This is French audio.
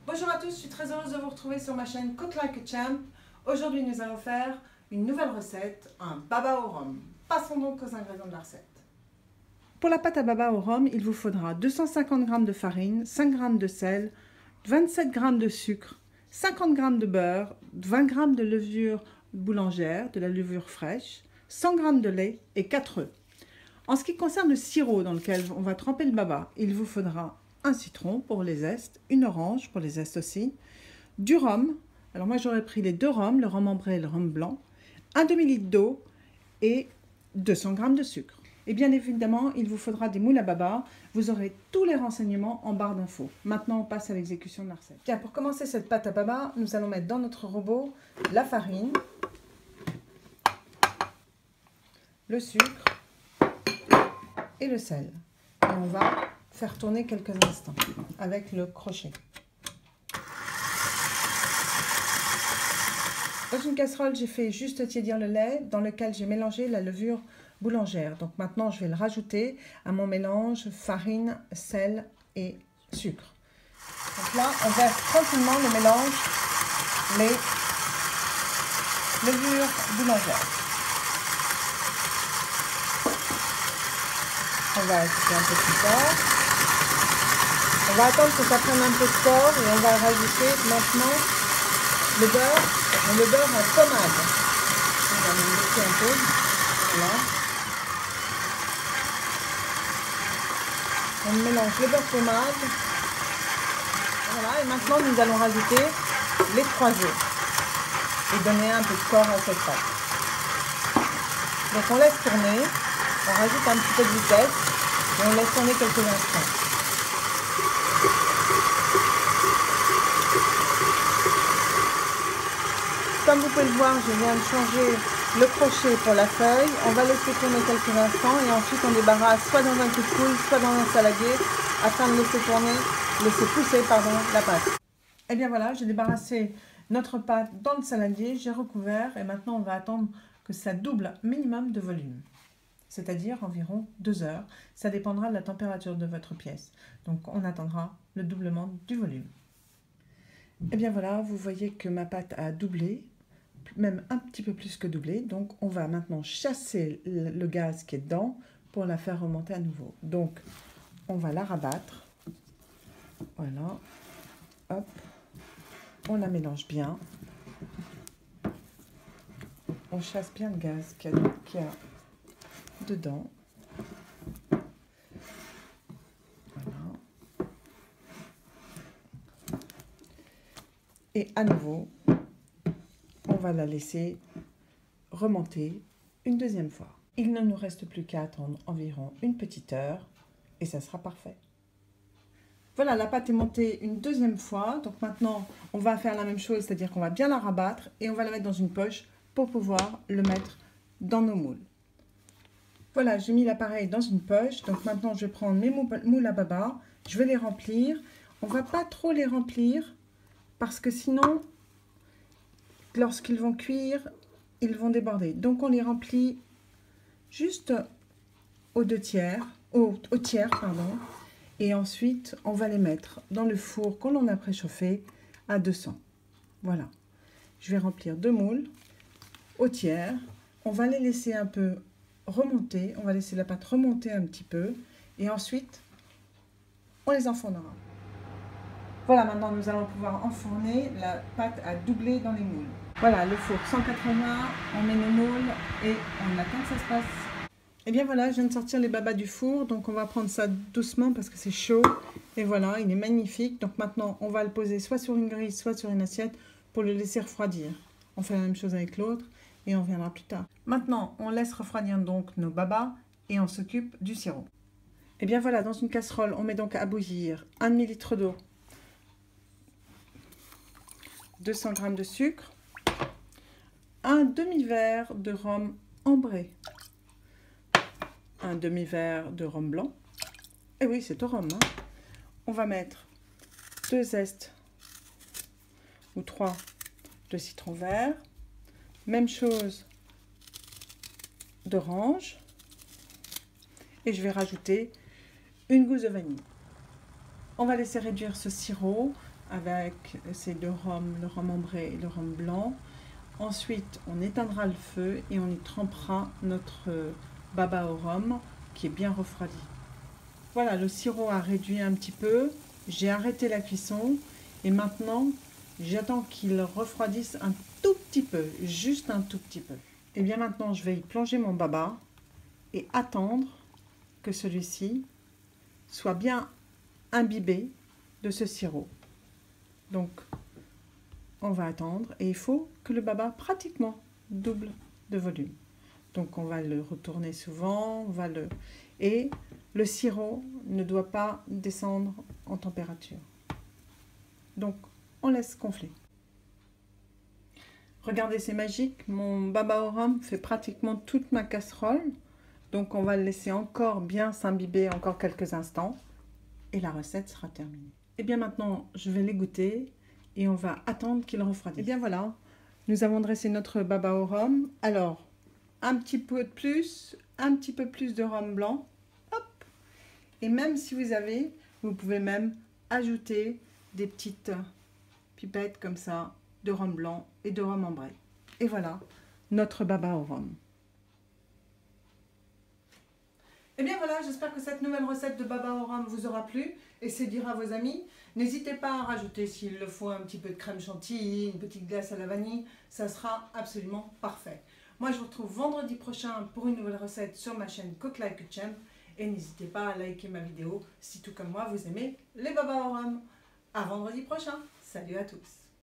Bonjour à tous, je suis très heureuse de vous retrouver sur ma chaîne Cook Like a Champ. Aujourd'hui, nous allons faire une nouvelle recette, un baba au rhum. Passons donc aux ingrédients de la recette. Pour la pâte à baba au rhum, il vous faudra 250 g de farine, 5 g de sel, 27 g de sucre, 50 g de beurre, 20 g de levure boulangère, de la levure fraîche, 100 g de lait et 4 œufs. En ce qui concerne le sirop dans lequel on va tremper le baba, il vous faudra un citron pour les zestes, une orange pour les zestes aussi, du rhum, alors moi j'aurais pris les deux rhums, le rhum ambré et le rhum blanc, un demi-litre d'eau et 200 g de sucre. Et bien évidemment, il vous faudra des moules à baba. Vous aurez tous les renseignements en barre d'infos. Maintenant, on passe à l'exécution de la recette. Bien, pour commencer cette pâte à baba, nous allons mettre dans notre robot la farine, le sucre et le sel. Et on va faire tourner quelques instants avec le crochet. Dans une casserole, j'ai fait juste tiédir le lait dans lequel j'ai mélangé la levure boulangère. Donc maintenant, je vais le rajouter à mon mélange farine, sel et sucre. Donc là, on verse tranquillement le mélange, les levures boulangères. On va ajouter un peu plus fort. On va attendre que ça prenne un peu de corps et on va rajouter maintenant le beurre en pommade. On va le mixer un peu. Voilà. On mélange le beurre pommade. Voilà. Et maintenant nous allons rajouter les 3 œufs et donner un peu de corps à cette pâte. Donc on laisse tourner. On rajoute un petit peu de vitesse et on laisse tourner quelques instants. Comme vous pouvez le voir, je viens de changer le crochet pour la feuille. On va laisser tourner quelques instants et ensuite on débarrasse soit dans un coup de coude, soit dans un saladier afin de laisser pousser la pâte. Et bien voilà, j'ai débarrassé notre pâte dans le saladier, j'ai recouvert et maintenant on va attendre que ça double minimum de volume. C'est-à-dire environ 2 heures. Ça dépendra de la température de votre pièce. Donc on attendra le doublement du volume. Et bien voilà, vous voyez que ma pâte a doublé, même un petit peu plus que doublé. Donc on va maintenant chasser le gaz qui est dedans pour la faire remonter à nouveau. Donc on va la rabattre. Voilà. Hop. On la mélange bien. On chasse bien le gaz qu'il y a dedans. Voilà. Et à nouveau, on va la laisser remonter une deuxième fois. Il ne nous reste plus qu'à attendre environ une petite heure et ça sera parfait. Voilà, la pâte est montée une deuxième fois. Donc maintenant, on va faire la même chose, c'est-à-dire qu'on va bien la rabattre et on va la mettre dans une poche pour pouvoir le mettre dans nos moules. Voilà, j'ai mis l'appareil dans une poche. Donc maintenant, je vais prendre mes moules à baba. Je vais les remplir. On ne va pas trop les remplir parce que sinon, lorsqu'ils vont cuire, ils vont déborder. Donc on les remplit juste au tiers, pardon. Et ensuite, on va les mettre dans le four qu'on en a préchauffé à 200. Voilà. Je vais remplir 2 moules au tiers. On va les laisser un peu remonter. On va laisser la pâte remonter un petit peu. Et ensuite, on les enfournera. Voilà, maintenant nous allons pouvoir enfourner la pâte à doubler dans les moules. Voilà, le four 180, on met nos moules et on attend que ça se passe. Et bien voilà, je viens de sortir les babas du four, donc on va prendre ça doucement parce que c'est chaud. Et voilà, il est magnifique. Donc maintenant, on va le poser soit sur une grille, soit sur une assiette pour le laisser refroidir. On fait la même chose avec l'autre et on reviendra plus tard. Maintenant, on laisse refroidir donc nos babas et on s'occupe du sirop. Et bien voilà, dans une casserole, on met donc à bouillir 1 demi-litre d'eau, 200 g de sucre, un demi-verre de rhum ambré, un demi-verre de rhum blanc. Et oui, c'est au rhum. Hein. On va mettre 2 zestes ou 3 de citron vert. Même chose d'orange. Et je vais rajouter une gousse de vanille. On va laisser réduire ce sirop avec ces deux rhums, le rhum ambré et le rhum blanc. Ensuite, on éteindra le feu et on y trempera notre baba au rhum qui est bien refroidi. Voilà, le sirop a réduit un petit peu. J'ai arrêté la cuisson et maintenant, j'attends qu'il refroidisse un tout petit peu, juste un tout petit peu. Et bien maintenant, je vais y plonger mon baba et attendre que celui-ci soit bien imbibé de ce sirop. Donc, on va attendre et il faut que le baba pratiquement double de volume. Donc, on va le retourner souvent, et le sirop ne doit pas descendre en température. Donc, on laisse gonfler. Regardez, c'est magique. Mon baba au rhum fait pratiquement toute ma casserole. Donc, on va le laisser encore bien s'imbiber encore quelques instants. Et la recette sera terminée. Et bien maintenant, je vais les goûter et on va attendre qu'il refroidisse. Et bien voilà, nous avons dressé notre baba au rhum. Alors, un petit peu de plus, un petit peu plus de rhum blanc. Hop. Et même si vous pouvez même ajouter des petites pipettes comme ça de rhum blanc et de rhum ambré. Et voilà, notre baba au rhum. Et bien voilà, j'espère que cette nouvelle recette de baba au rhum vous aura plu et séduira vos amis. N'hésitez pas à rajouter, s'il le faut, un petit peu de crème chantilly, une petite glace à la vanille. Ça sera absolument parfait. Moi, je vous retrouve vendredi prochain pour une nouvelle recette sur ma chaîne Cook Like a Champ. Et n'hésitez pas à liker ma vidéo si, tout comme moi, vous aimez les baba au rhum. À vendredi prochain. Salut à tous.